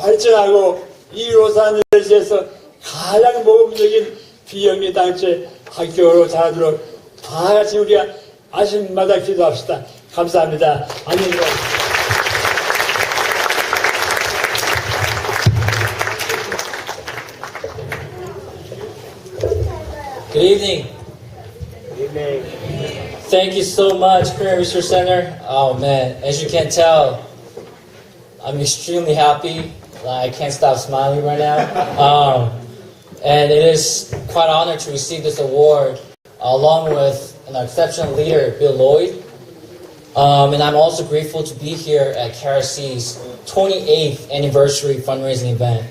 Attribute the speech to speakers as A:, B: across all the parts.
A: 발전하고 이 로스앤젤레스에서 가장 모범적인 비영리 단체 학교로 자라도록 다 같이 우리가 아침마다 기도합시다. 감사합니다. 안녕히 계세요.
B: Good evening.
A: Good evening.
B: Thank you so much, Korean Research Center. Oh man, as you can tell, I'm extremely happy. I can't stop smiling right now. And it is quite an honor to receive this award along with an exceptional leader, Bill Lloyd. And I'm also grateful to be here at KRC's 28th anniversary fundraising event.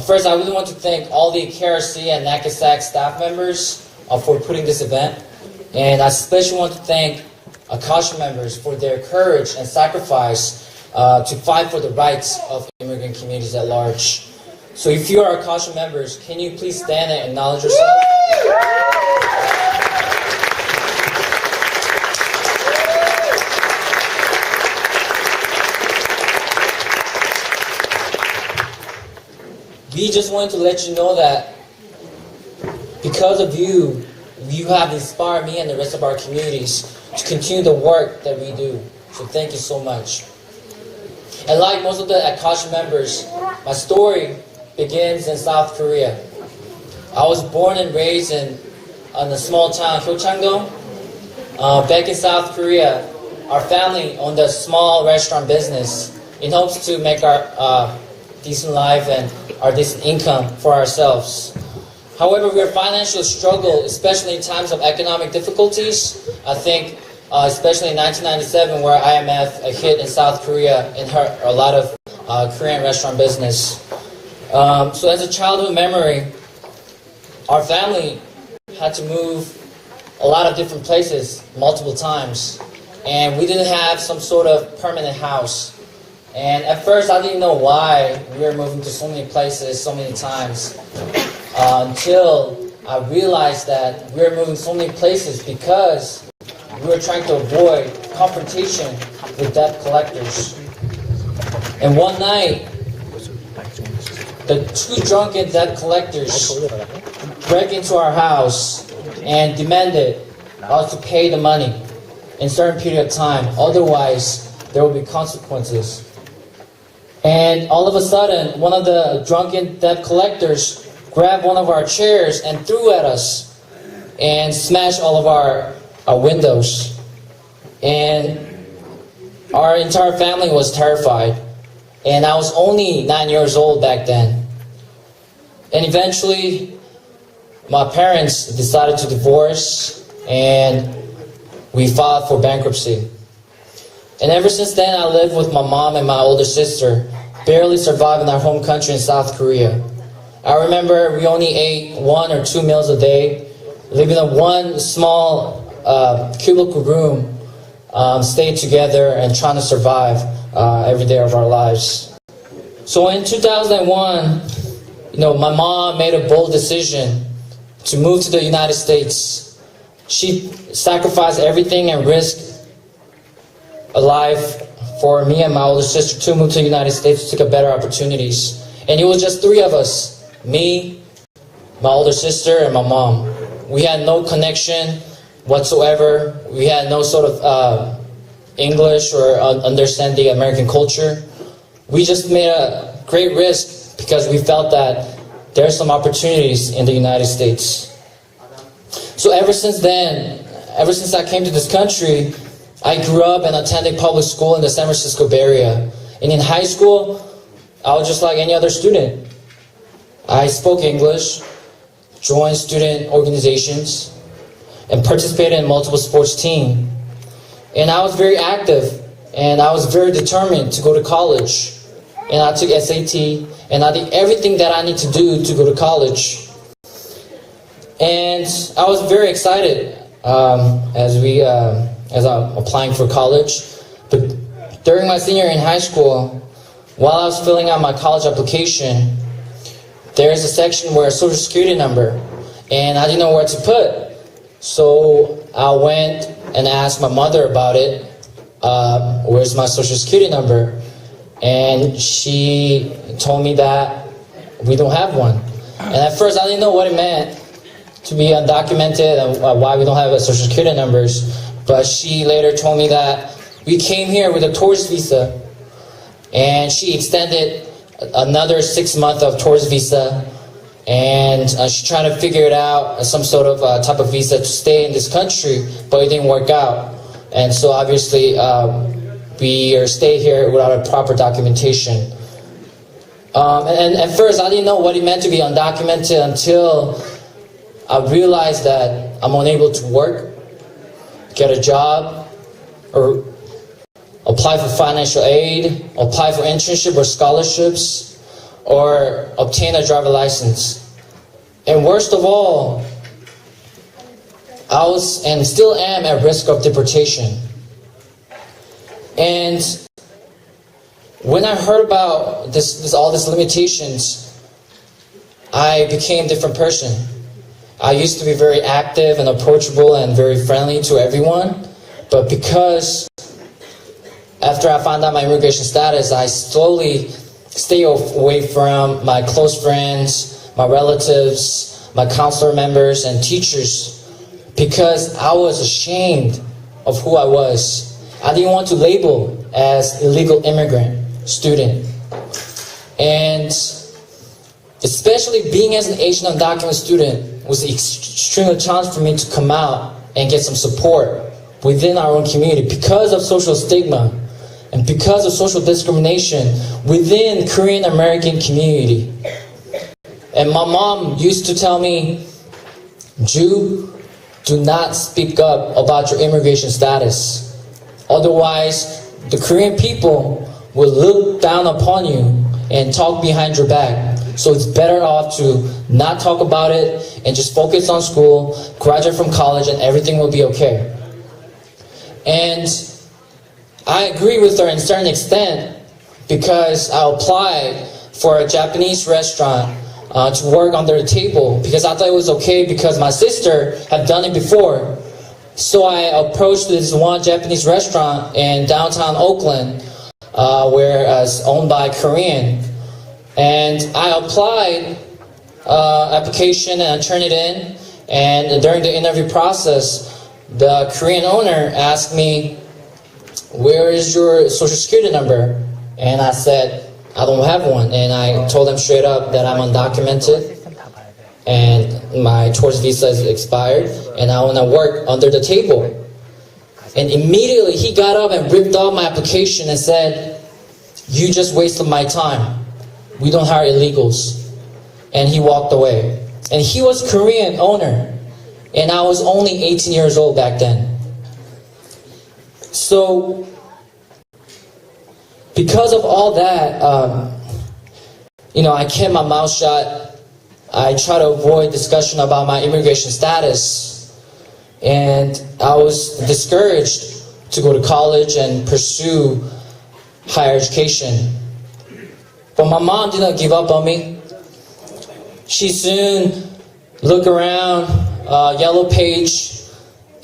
B: First, I really want to thank all the KRC and NACASAC staff members for putting this event. And I especially want to thank Akasha members for their courage and sacrifice to fight for the rights of immigrant communities at large. So if you are Akasha members, can you please stand and acknowledge yourself? We just wanted to let you know that because of you, you have inspired me and the rest of our communities to continue the work that we do. So thank you so much. And like most of the Akasha members, my story begins in South Korea. I was born and raised in the small town Hyochang-do. Back in South Korea, our family owned a small restaurant business in hopes to make our decent life and our decent income for ourselves. However, we are financially struggled, especially in times of economic difficulties. I think, especially in 1997, where IMF hit in South Korea and hurt a lot of Korean restaurant business. So as a childhood memory, our family had to move a lot of different places multiple times. And we didn't have some sort of permanent house. And at first, I didn't know why we were moving to so many places so many times. Until I realized that we were moving so many places because we were trying to avoid confrontation with debt collectors. And one night, the two drunken debt collectors broke into our house and demanded us to pay the money in a certain period of time. Otherwise, there will be consequences. And all of a sudden, one of the drunken debt collectors grabbed one of our chairs and threw at us and smashed all of our windows. And our entire family was terrified. And I was only 9 years old back then. And eventually, my parents decided to divorce and we filed for bankruptcy. And ever since then, I lived with my mom and my older sister, barely surviving our home country in South Korea. I remember we only ate 1 or 2 meals a day, living in one small cubicle room, stayed together and trying to survive every day of our lives. So in 2001, my mom made a bold decision to move to the United States. She sacrificed everything and risked a life for me and my older sister to move to the United States to take better opportunities. And it was just 3 of us, me, my older sister, and my mom. We had no connection whatsoever. We had no sort of English or understand the American culture. We just made a great risk because we felt that there are some opportunities in the United States. So ever since then, ever since I came to this country, I grew up and attended public school in the San Francisco Bay Area. And in high school, I was just like any other student. I spoke English, joined student organizations, and participated in multiple sports teams. And I was very active, and I was very determined to go to college. And I took SAT, and I did everything that I need to do to go to college. And I was very excited as I'm applying for college. But during my senior year in high school, while I was filling out my college application, there is a section where social security number, and I didn't know where to put. So I went and asked my mother about it. Where's my social security number? and she told me that we don't have one. And at first I didn't know what it meant to be undocumented and why we don't have a social security numbers. But she later told me that we came here with a tourist visa, and she extended another 6 months of tourist visa, and she's trying to figure it out, some sort of type of visa to stay in this country, but it didn't work out. And so obviously we are stay here without a proper documentation. And at first I didn't know what it meant to be undocumented until I realized that I'm unable to work, get a job, or apply for financial aid, apply for internship or scholarships, or obtain a driver license. And worst of all, I was and still am at risk of deportation. And when I heard about all these limitations, I became a different person. I used to be very active and approachable and very friendly to everyone, but because after I found out my immigration status, I slowly stay away from my close friends, my relatives, my counselor members, and teachers, because I was ashamed of who I was. I didn't want to label as illegal immigrant student. And especially being as an Asian undocumented student was extremely challenging for me to come out and get some support within our own community because of social stigma and because of social discrimination within Korean American community. And my mom used to tell me, Ju, do not speak up about your immigration status. Otherwise, the Korean people will look down upon you and talk behind your back. So it's better off to not talk about it and just focus on school, graduate from college, and everything will be okay. And I agree with her in a certain extent because I applied for a Japanese restaurant to work under the table because I thought it was okay because my sister had done it before. So I approached this one Japanese restaurant in downtown Oakland where it's owned by Korean. And I applied application and I turned it in. And during the interview process, the Korean owner asked me, where is your social security number? And I said, I don't have one. And I told him straight up that I'm undocumented and my tourist visa is expired and I want to work under the table. And immediately he got up and ripped off my application and said, you just wasted my time. We don't hire illegals. And he walked away. And he was Korean owner. And I was only 18 years old back then. So, because of all that, I kept my mouth shut. I try to avoid discussion about my immigration status. And I was discouraged to go to college and pursue higher education. But my mom did not give up on me. She soon looked around Yellow Page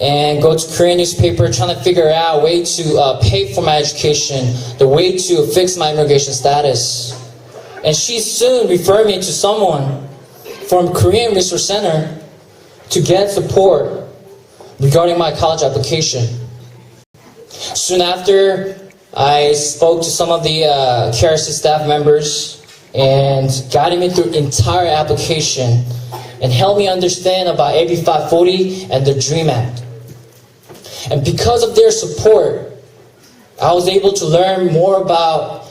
B: and go to Korean newspaper trying to figure out a way to pay for my education, the way to fix my immigration status. And she soon referred me to someone from Korean Resource Center to get support regarding my college application. Soon after, I spoke to some of the KRC staff members and guided me through entire application and helped me understand about AB 540 and the DREAM Act. And because of their support, I was able to learn more about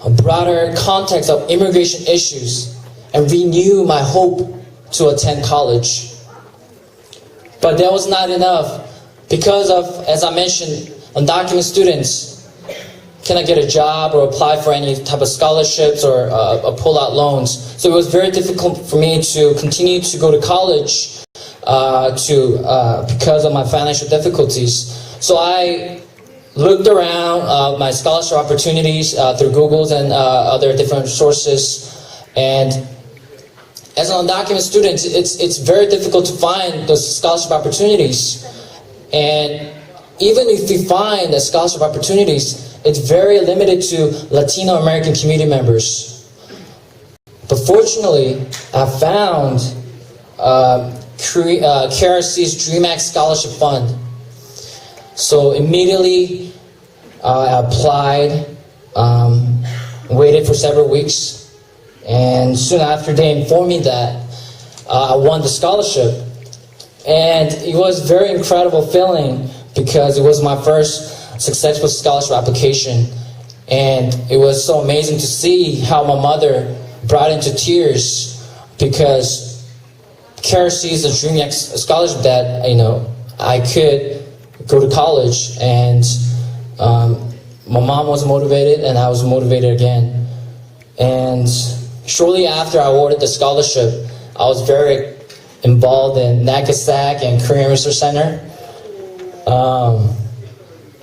B: a broader context of immigration issues and renew my hope to attend college. But that was not enough because of, as I mentioned, undocumented students cannot get a job or apply for any type of scholarships or pull-out loans. So it was very difficult for me to continue to go to college because of my financial difficulties. So I looked around my scholarship opportunities through Google's and other different sources. And as an undocumented student, it's very difficult to find those scholarship opportunities. And even if you find the scholarship opportunities, it's very limited to Latino American community members. But fortunately, I found KRC's DreamAct Scholarship Fund. So immediately I applied, waited for several weeks, and soon after they informed me that I won the scholarship. And it was a very incredible feeling because it was my first successful scholarship application. And it was so amazing to see how my mother brought into tears because KRC is a DreamAct scholarship that, I could go to college, and my mom was motivated and I was motivated again. And shortly after I awarded the scholarship, I was very involved in NACASAC and Korean Research Center.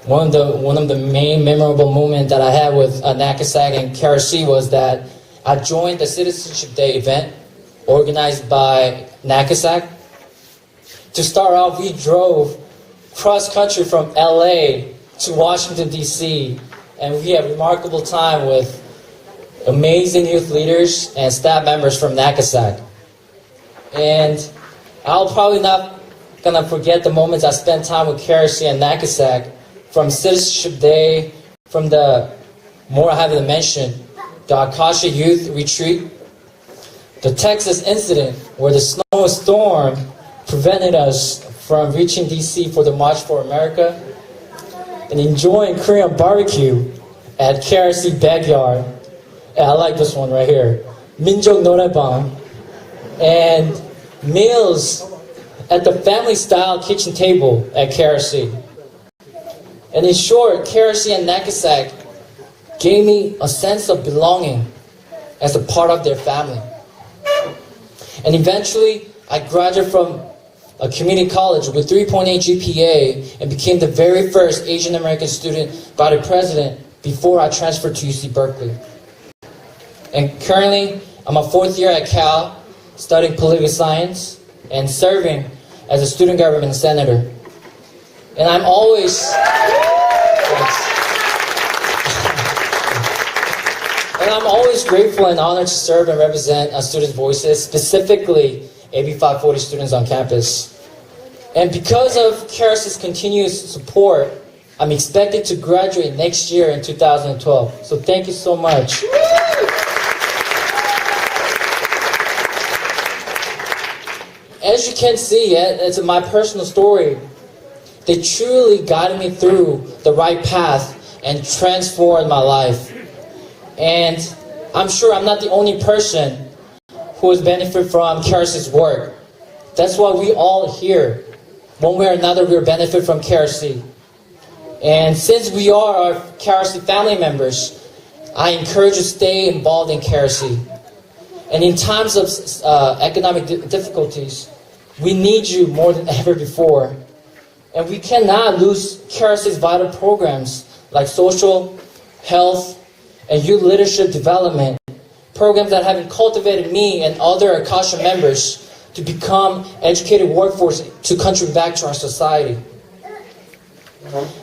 B: One of the main memorable moments that I had with NACASAC and KRC was that I joined the Citizenship Day event organized by NACASAC. To start off, we drove cross country from LA to Washington, D.C., and we had a remarkable time with amazing youth leaders and staff members from NACASAC. And I'll probably not gonna forget the moments I spent time with KRC and NACASAC, from Citizenship Day, from the more I haven't mentioned, the Akasha Youth Retreat, the Texas incident where the snowstorm prevented us from reaching DC for the March for America, and enjoying Korean barbecue at KRC Backyard. And I like this one right here, Minjok Noraebang, and meals at the family-style kitchen table at KRC. And in short, KRC and NACASAC gave me a sense of belonging as a part of their family. And eventually, I graduated from a community college with 3.8 GPA and became the very first Asian American student by the president before I transferred to UC Berkeley. And currently, I'm a fourth year at Cal, studying political science and serving as a student government senator. And I'm always grateful and honored to serve and represent our students' voices, specifically AB 540 students on campus. And because of KRC's continuous support, I'm expected to graduate next year in 2012. So thank you so much. As you can see, it's my personal story. They truly guided me through the right path and transformed my life. And I'm sure I'm not the only person who has benefited from KRC's work. That's why we all here, one way or another, we benefit from KRC. And since we are our KRC family members, I encourage you to stay involved in KRC. And in times of economic difficulties, we need you more than ever before. And we cannot lose KRC's vital programs like social, health, and youth leadership development, programs that have cultivated me and other Akasha members to become educated workforce to contribute back to our society.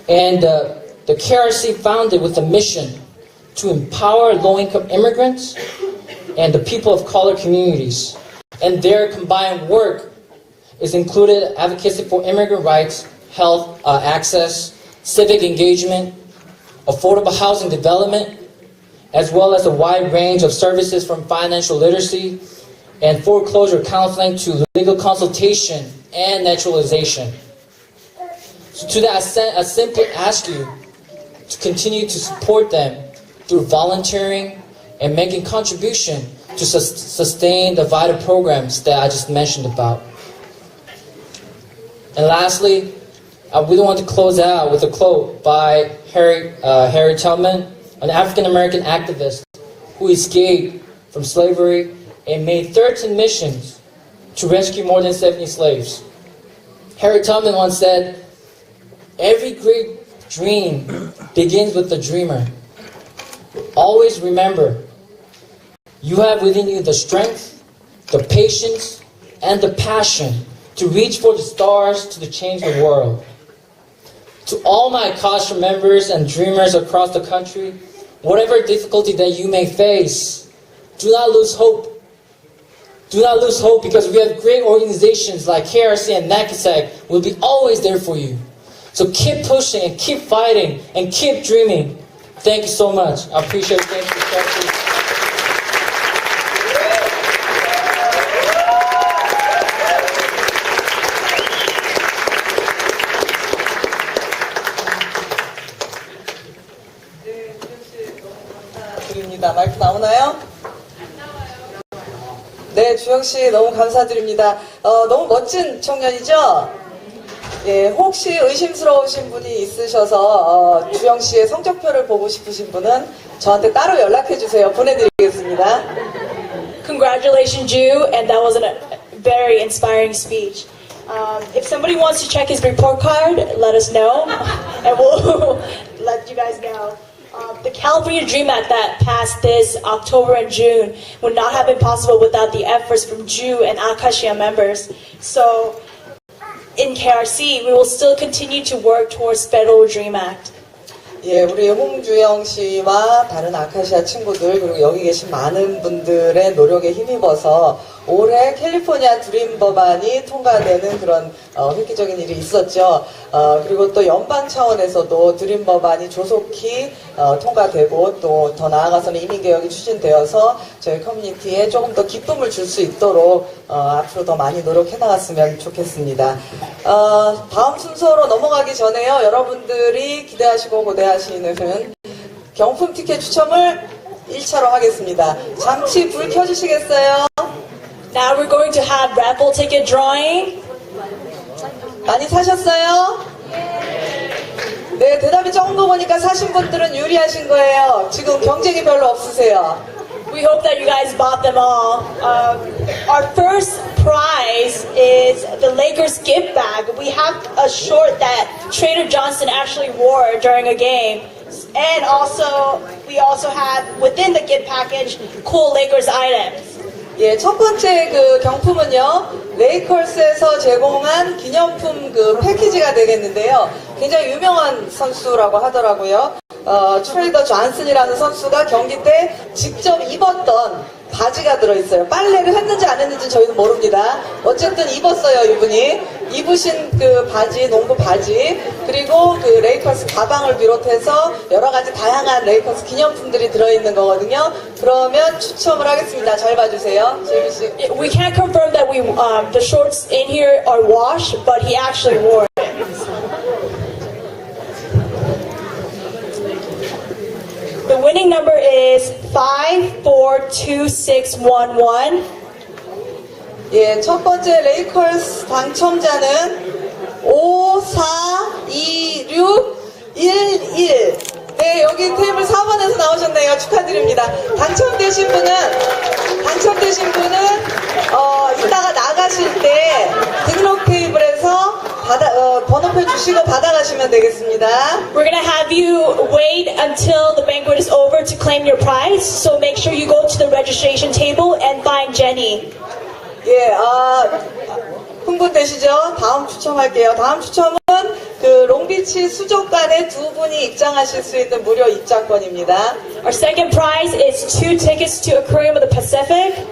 B: And the KRC founded with a mission to empower low-income immigrants and the people of color communities. And their combined work is included advocacy for immigrant rights, health access, civic engagement, affordable housing development, as well as a wide range of services from financial literacy and foreclosure counseling to legal consultation and naturalization. So to that, I simply ask you to continue to support them through volunteering and making contribution to sustain the vital programs that I just mentioned about. And lastly, I really want to close out with a quote by Harry Tubman, an African-American activist who escaped from slavery and made 13 missions to rescue more than 70 slaves. Harry Tubman once said, "Every great dream begins with the dreamer. Always remember, you have within you the strength, the patience, and the passion to reach for the stars to change the world. To all my costume members and dreamers across the country, whatever difficulty that you may face, do not lose hope. Do not lose hope because we have great organizations like KRC and NACASEC will be always there for you. So keep pushing and keep fighting and keep dreaming. Thank you so much. I appreciate it. Thank you.
C: 드립니다. 마이크 나오나요? 네, 주영씨 너무 감사드립니다. 너무 멋진 청년이죠? 예, 혹시 의심스러우신 분이 있으셔서 주영씨의 성적표를 보고 싶으신 분은 저한테 따로 연락해주세요. 보내드리겠습니다.
D: Congratulations, Ju, and that was a very inspiring speech. If somebody wants to check his report card, let us know, and we'll let you guys know. The California Dream Act that passed this October and June would not have been possible without the efforts from Ju and Akashia members. So, in KRC, we will still continue to work towards Federal Dream Act.
C: 예, 우리 홍주영 씨와 다른 아카시아 친구들 그리고 여기 계신 많은 분들의 노력에 힘입어서 올해 캘리포니아 드림 법안이 통과되는 그런 획기적인 일이 있었죠. 그리고 또 연방 차원에서도 드림 법안이 조속히 통과되고 또 더 나아가서는 이민개혁이 추진되어서 저희 커뮤니티에 조금 더 기쁨을 줄 수 있도록 앞으로 더 많이 노력해 나갔으면 좋겠습니다. 다음 순서로 넘어가기 전에요. 여러분들이 기대하시고 고대하시는 경품 티켓 추첨을 1차로 하겠습니다. 잠시 불 켜주시겠어요?
D: Now we're going to have raffle ticket drawing.
C: 많이 사셨어요? 네, 대답이 적은 거 보니까 사신 분들은 유리하신 거예요. 지금 경쟁이 별로 없으세요.
D: We hope that you guys bought them all. Our first prize is the Lakers gift bag. We have a short that Trader Johnson actually wore during a game. And also, we also have within the gift package cool Lakers items.
C: 예, 첫 번째 그 경품은요, 레이컬스에서 제공한 기념품 그 패키지가 되겠는데요. 굉장히 유명한 선수라고 하더라고요. 트레이더 존슨이라는 선수가 경기 때 직접 입었던 바지가 들어있어요. 빨래를 했는지 안 했는지 저희는 모릅니다. 어쨌든 입었어요, 이분이. 입으신 그 바지, 농구 바지, 그리고 그 레이커스 가방을 비롯해서 여러 가지 다양한 레이커스 기념품들이 들어있는 거거든요. 그러면 추첨을 하겠습니다. 잘 봐주세요. 재민 씨.
D: We can't confirm that the shorts in here are washed, but he actually wore it. The winning number is 542611.
C: 예, 첫 번째 레이컬스 당첨자는 542611. 네, 여기 테이블 4번에서 나오셨네요. 축하드립니다. 당첨되신 분은 이따가 나가실 때 등록 테이블에서 번호표 주시고 받아가시면 되겠습니다.
D: We're gonna have you wait until the banquet is over to claim your prize. So make sure you go to the registration table and find Jenny.
C: 예, 흥분되시죠? 다음 추첨할게요. 다음 추첨은 그 롱비치 수족관에 두 분이 입장하실 수 있는 무료 입장권입니다.
D: Our second prize is 2 tickets to Aquarium of the Pacific.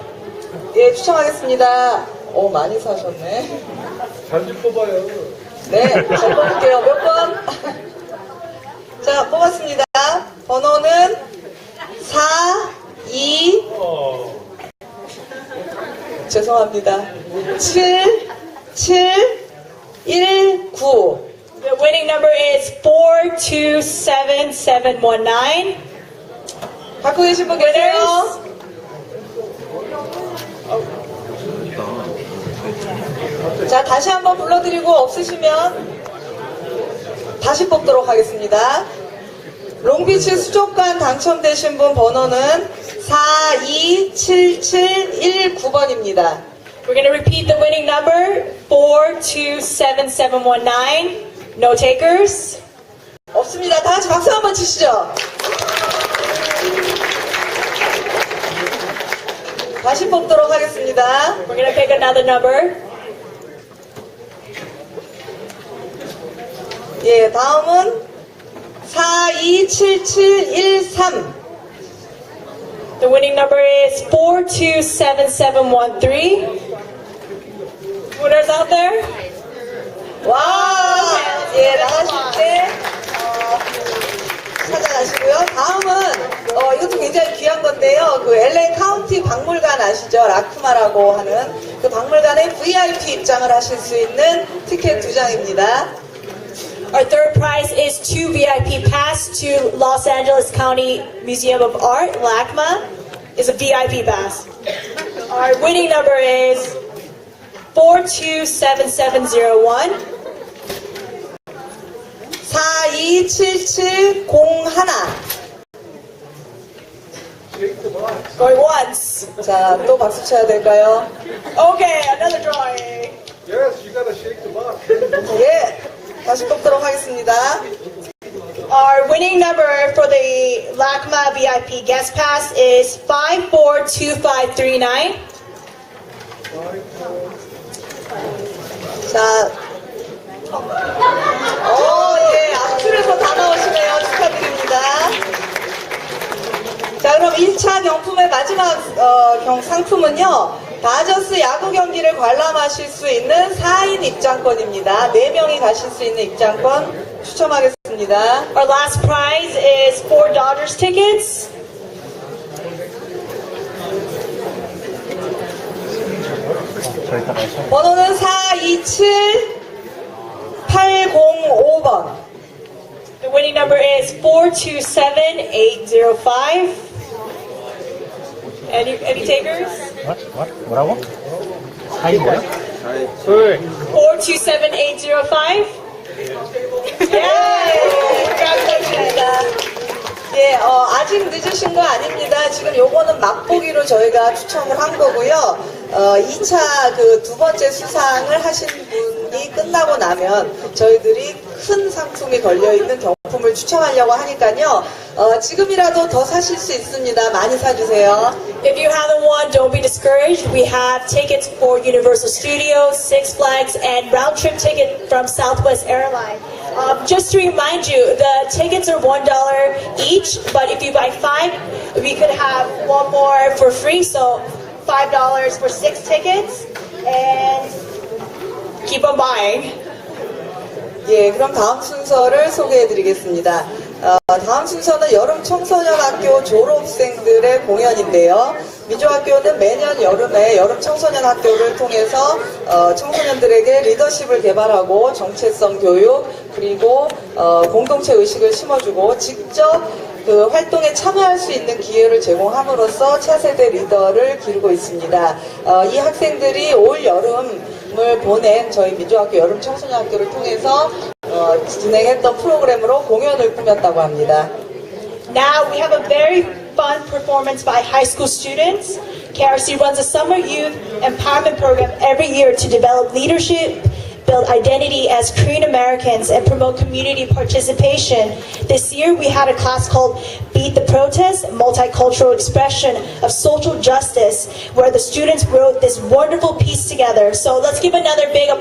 C: 예, 추첨하겠습니다. 많이 사셨네.
A: 잘 좀 뽑아요.
C: 네, 잘 뽑을게요. 몇 번? 자, 뽑았습니다. 번호는 4, 2, 죄송합니다. 7, 7, 1, 9.
D: The winning number is 427719.
C: 갖고 계신 분 계세요? 자, 다시 한번 불러드리고 없으시면 다시 뽑도록 하겠습니다. 롱비치 수족관 당첨되신 분 번호는 427719번입니다.
D: We're going to repeat the winning number 427719. No takers.
C: 없습니다. 다 같이 박수 한번 치시죠. 다시 뽑도록 하겠습니다.
D: We're going to pick another number.
C: 예, 다음은 427713.
D: The winning number is 427713. Winners out there?
C: 와, 예, 나가실 때 찾아가시고요. 다음은 이것도 굉장히 귀한 건데요. 그 LA 카운티 박물관 아시죠? 라크마라고 하는 그 박물관에 VIP 입장을 하실 수 있는 티켓 2장입니다.
D: Our third prize is 2 VIP pass to Los Angeles County Museum of Art, LACMA. Is a VIP pass. Our winning number is 427701.
C: 427701.
D: Going once.
C: 자, 또 박수 쳐야 될까요?
D: Okay, another drawing.
A: Yes, you gotta shake the box.
C: 예, 다시 뽑도록 하겠습니다.
D: Our winning number for the LACMA VIP guest pass is 542539.
C: 자, 예, 앞줄에서 다 나오시네요. 축하드립니다. 자, 그럼 1차 경품의 마지막 상품은요. 다저스 야구 경기를 관람하실 수 있는 4인 입장권입니다. 4명이 가실 수 있는 입장권 추첨하겠습니다.
D: Our last prize is 4 Dodgers tickets.
C: 번호는 427805번.
D: The winning number is 427805. Any takers?
E: 뭐라고? 사이 뭐야?
D: 427805.
C: Congratulations. 예, 아직 늦으신 거 아닙니다. 지금 요거는 맛보기로 저희가 추첨을 한 거고요. 2차 그 두 번째 수상을 하신 분이 끝나고 나면 저희들이 큰 상품이 걸려있는 경품을 추첨하려고 하니까요. 지금이라도 더 사실 수 있습니다. 많이 사주세요.
D: If you haven't won, don't be discouraged. We have tickets for Universal Studios, Six Flags, and round trip ticket from Southwest Airlines. Just to remind you, the tickets are $1 each, but if you buy 5, we could have one more for free, so $5 for 6 tickets, and keep on buying.
C: 예, 그럼 다음 순서를 소개해 드리겠습니다. 다음 순서는 여름 청소년학교 졸업생들의 공연인데요. 민주학교는 매년 여름에 여름 청소년 학교를 통해서 청소년들에게 리더십을 개발하고 정체성 교육 그리고 공동체 의식을 심어주고 직접 그 활동에 참여할 수 있는 기회를 제공함으로써 차세대 리더를 기르고 있습니다. 이 학생들이 올 여름을 보낸 저희 민주학교 여름 청소년학교를 통해서 진행했던 프로그램으로 공연을 꾸몄다고 합니다.
D: Now we have a very fun performance by high school students. KRC runs a summer youth empowerment program every year to develop leadership, build identity as Korean Americans, and promote community participation. This year we had a class called Beat the Protest, Multicultural Expression of Social Justice, where the students wrote this wonderful piece together. So let's give another big